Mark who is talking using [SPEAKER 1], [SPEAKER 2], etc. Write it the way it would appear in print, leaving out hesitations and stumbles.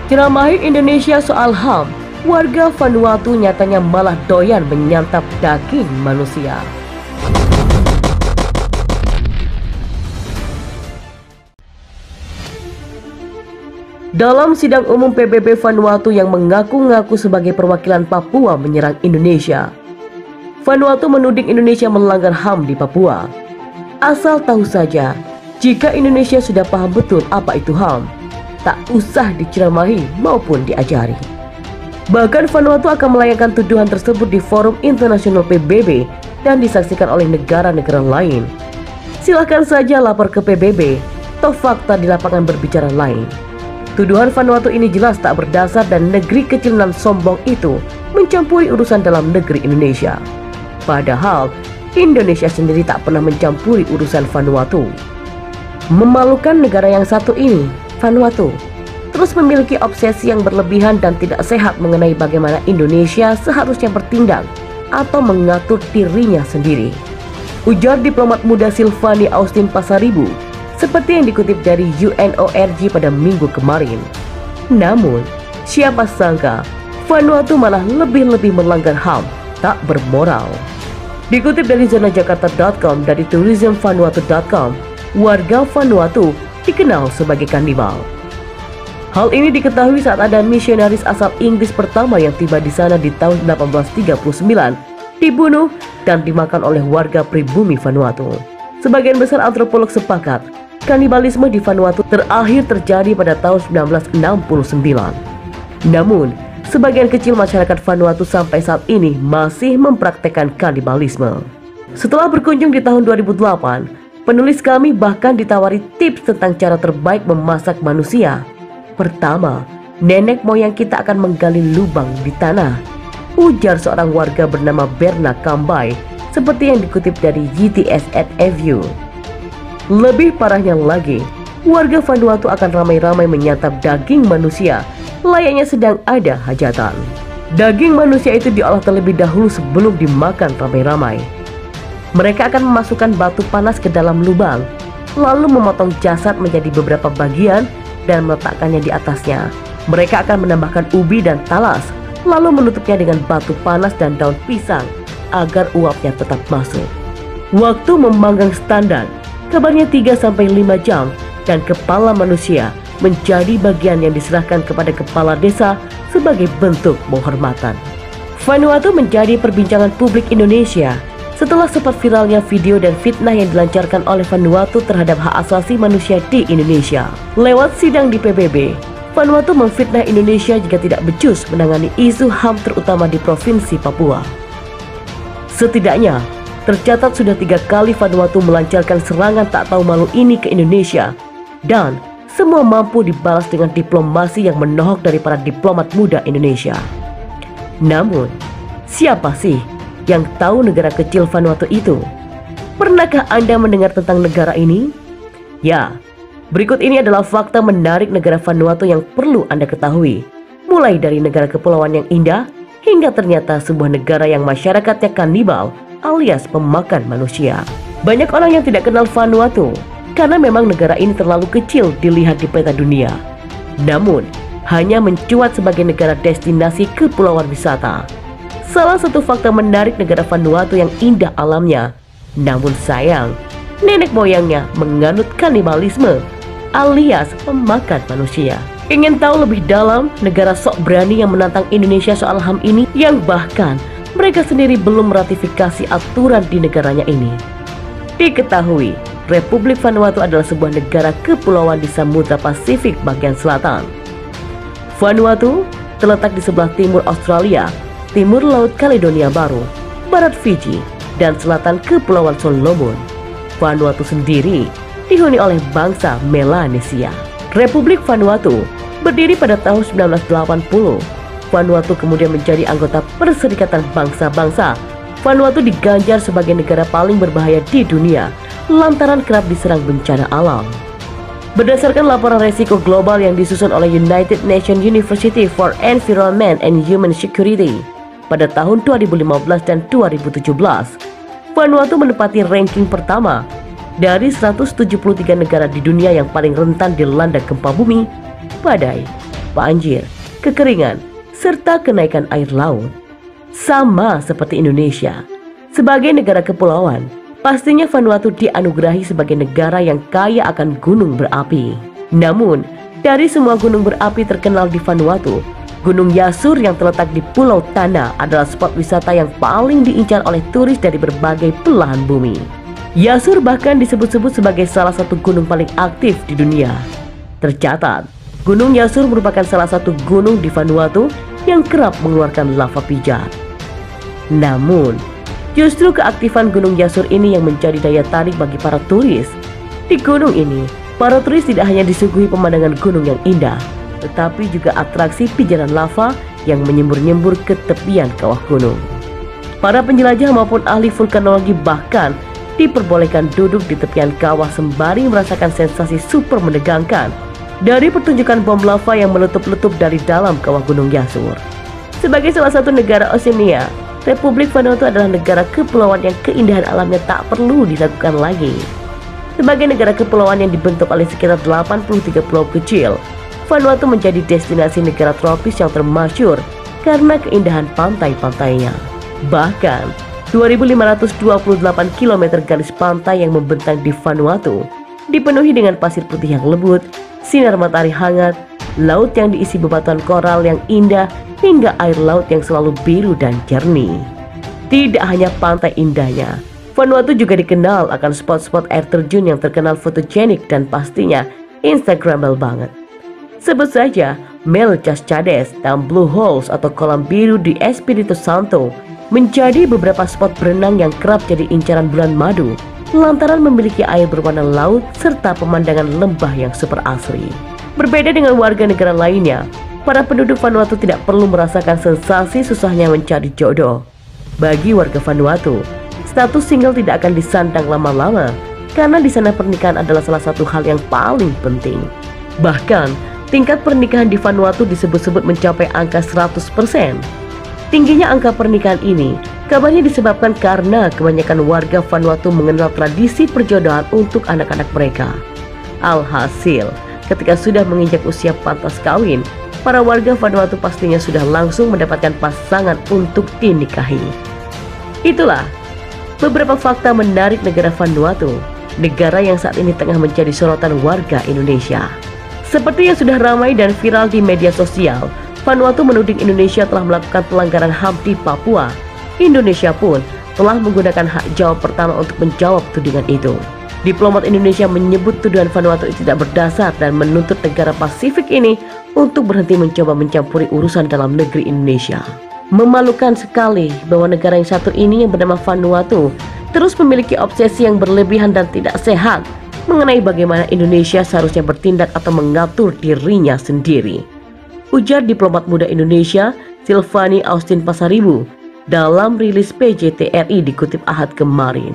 [SPEAKER 1] Ceramahi Indonesia soal HAM, warga Vanuatu nyatanya malah doyan menyantap daging manusia. Dalam sidang umum PBB Vanuatu yang mengaku-ngaku sebagai perwakilan Papua menyerang Indonesia, Vanuatu menuding Indonesia melanggar HAM di Papua. Asal tahu saja, jika Indonesia sudah paham betul apa itu HAM, tak usah diceramahi maupun diajari. Bahkan Vanuatu akan melayangkan tuduhan tersebut di forum internasional PBB dan disaksikan oleh negara-negara lain. Silahkan saja lapor ke PBB, toh fakta di lapangan berbicara lain. Tuduhan Vanuatu ini jelas tak berdasar dan negeri kecil dan sombong itu mencampuri urusan dalam negeri Indonesia. Padahal Indonesia sendiri tak pernah mencampuri urusan Vanuatu. Memalukan negara yang satu ini, Vanuatu, terus memiliki obsesi yang berlebihan dan tidak sehat mengenai bagaimana Indonesia seharusnya bertindak atau mengatur dirinya sendiri. Ujar diplomat muda Silvani Austin Pasaribu, seperti yang dikutip dari UNORG pada minggu kemarin. Namun, siapa sangka Vanuatu malah lebih-lebih melanggar HAM, tak bermoral. Dikutip dari zonajakarta.com dari tourismvanuatu.com, warga Vanuatu dikenal sebagai kanibal. Hal ini diketahui saat ada misionaris asal Inggris pertama yang tiba di sana di tahun 1839, dibunuh dan dimakan oleh warga pribumi Vanuatu. Sebagian besar antropolog sepakat, kanibalisme di Vanuatu terakhir terjadi pada tahun 1969. Namun, sebagian kecil masyarakat Vanuatu sampai saat ini masih mempraktekkan kanibalisme. Setelah berkunjung di tahun 2008, penulis kami bahkan ditawari tips tentang cara terbaik memasak manusia. Pertama, nenek moyang kita akan menggali lubang di tanah, ujar seorang warga bernama Berna Kambai, seperti yang dikutip dari YTS@FU. Lebih parahnya lagi, warga Vanuatu akan ramai-ramai menyantap daging manusia layaknya sedang ada hajatan. Daging manusia itu diolah terlebih dahulu sebelum dimakan ramai-ramai. Mereka akan memasukkan batu panas ke dalam lubang, lalu memotong jasad menjadi beberapa bagian dan meletakkannya di atasnya. Mereka akan menambahkan ubi dan talas, lalu menutupnya dengan batu panas dan daun pisang agar uapnya tetap masuk. Waktu memanggang standar, kabarnya 3-5 jam, dan kepala manusia menjadi bagian yang diserahkan kepada kepala desa sebagai bentuk penghormatan. Vanuatu menjadi perbincangan publik Indonesia setelah sempat viralnya video dan fitnah yang dilancarkan oleh Vanuatu terhadap hak asasi manusia di Indonesia. Lewat sidang di PBB, Vanuatu memfitnah Indonesia jika tidak becus menangani isu HAM terutama di Provinsi Papua. Setidaknya, tercatat sudah 3 kali Vanuatu melancarkan serangan tak tahu malu ini ke Indonesia, dan semua mampu dibalas dengan diplomasi yang menohok dari para diplomat muda Indonesia. Namun, siapa sih yang tahu negara kecil Vanuatu itu? Pernahkah Anda mendengar tentang negara ini? Ya, berikut ini adalah fakta menarik negara Vanuatu yang perlu Anda ketahui. Mulai dari negara kepulauan yang indah, hingga ternyata sebuah negara yang masyarakatnya kanibal alias pemakan manusia. Banyak orang yang tidak kenal Vanuatu karena memang negara ini terlalu kecil dilihat di peta dunia. Namun, hanya mencuat sebagai negara destinasi kepulauan wisata. Salah satu fakta menarik negara Vanuatu yang indah alamnya, namun sayang, nenek moyangnya menganut kanibalisme alias memakan manusia. Ingin tahu lebih dalam negara sok berani yang menantang Indonesia soal HAM ini, yang bahkan mereka sendiri belum meratifikasi aturan di negaranya ini? Diketahui, Republik Vanuatu adalah sebuah negara kepulauan di Samudra Pasifik bagian selatan. Vanuatu terletak di sebelah timur Australia, timur Laut Kaledonia Baru, barat Fiji, dan selatan Kepulauan Solomon. Vanuatu sendiri dihuni oleh bangsa Melanesia. Republik Vanuatu berdiri pada tahun 1980. Vanuatu kemudian menjadi anggota Perserikatan Bangsa-Bangsa. Vanuatu diganjar sebagai negara paling berbahaya di dunia lantaran kerap diserang bencana alam. Berdasarkan laporan resiko global yang disusun oleh United Nations University for Environment and Human Security pada tahun 2015 dan 2017, Vanuatu menempati ranking pertama dari 173 negara di dunia yang paling rentan dilanda gempa bumi, badai, banjir, kekeringan, serta kenaikan air laut. Sama seperti Indonesia, sebagai negara kepulauan, pastinya Vanuatu dianugerahi sebagai negara yang kaya akan gunung berapi. Namun, dari semua gunung berapi terkenal di Vanuatu, Gunung Yasur yang terletak di Pulau Tana adalah spot wisata yang paling diincar oleh turis dari berbagai belahan bumi. Yasur bahkan disebut-sebut sebagai salah satu gunung paling aktif di dunia. Tercatat, Gunung Yasur merupakan salah satu gunung di Vanuatu yang kerap mengeluarkan lava pijar. Namun, justru keaktifan Gunung Yasur ini yang menjadi daya tarik bagi para turis. Di gunung ini, para turis tidak hanya disuguhi pemandangan gunung yang indah, tetapi juga atraksi pijaran lava yang menyembur-nyembur ke tepian kawah gunung. Para penjelajah maupun ahli vulkanologi bahkan diperbolehkan duduk di tepian kawah sembari merasakan sensasi super menegangkan dari pertunjukan bom lava yang meletup-letup dari dalam kawah Gunung Yasur. Sebagai salah satu negara Oseania, Republik Vanuatu adalah negara kepulauan yang keindahan alamnya tak perlu diragukan lagi. Sebagai negara kepulauan yang dibentuk oleh sekitar 83 pulau kecil, Vanuatu menjadi destinasi negara tropis yang termasyhur karena keindahan pantai-pantainya. Bahkan, 2.528 km garis pantai yang membentang di Vanuatu dipenuhi dengan pasir putih yang lembut, sinar matahari hangat, laut yang diisi bebatuan koral yang indah, hingga air laut yang selalu biru dan jernih. Tidak hanya pantai indahnya, Vanuatu juga dikenal akan spot-spot air terjun yang terkenal fotogenik dan pastinya Instagramable banget. Sebut saja Mel Cascades dan Blue Holes atau kolam biru di Espiritu Santo menjadi beberapa spot berenang yang kerap jadi incaran bulan madu lantaran memiliki air berwarna laut serta pemandangan lembah yang super asri. Berbeda dengan warga negara lainnya, para penduduk Vanuatu tidak perlu merasakan sensasi susahnya mencari jodoh. Bagi warga Vanuatu, status single tidak akan disandang lama-lama karena di sana pernikahan adalah salah satu hal yang paling penting. Bahkan, tingkat pernikahan di Vanuatu disebut-sebut mencapai angka 100%. Tingginya angka pernikahan ini kabarnya disebabkan karena kebanyakan warga Vanuatu mengenal tradisi perjodohan untuk anak-anak mereka. Alhasil, ketika sudah menginjak usia pantas kawin, para warga Vanuatu pastinya sudah langsung mendapatkan pasangan untuk dinikahi. Itulah beberapa fakta menarik negara Vanuatu, negara yang saat ini tengah menjadi sorotan warga Indonesia. Seperti yang sudah ramai dan viral di media sosial, Vanuatu menuding Indonesia telah melakukan pelanggaran HAM di Papua. Indonesia pun telah menggunakan hak jawab pertama untuk menjawab tudingan itu. Diplomat Indonesia menyebut tuduhan Vanuatu itu tidak berdasar dan menuntut negara Pasifik ini untuk berhenti mencoba mencampuri urusan dalam negeri Indonesia. Memalukan sekali bahwa negara yang satu ini yang bernama Vanuatu terus memiliki obsesi yang berlebihan dan tidak sehat mengenai bagaimana Indonesia seharusnya bertindak atau mengatur dirinya sendiri, ujar diplomat muda Indonesia Silvani Austin Pasaribu dalam rilis PJT RI dikutip Ahad kemarin.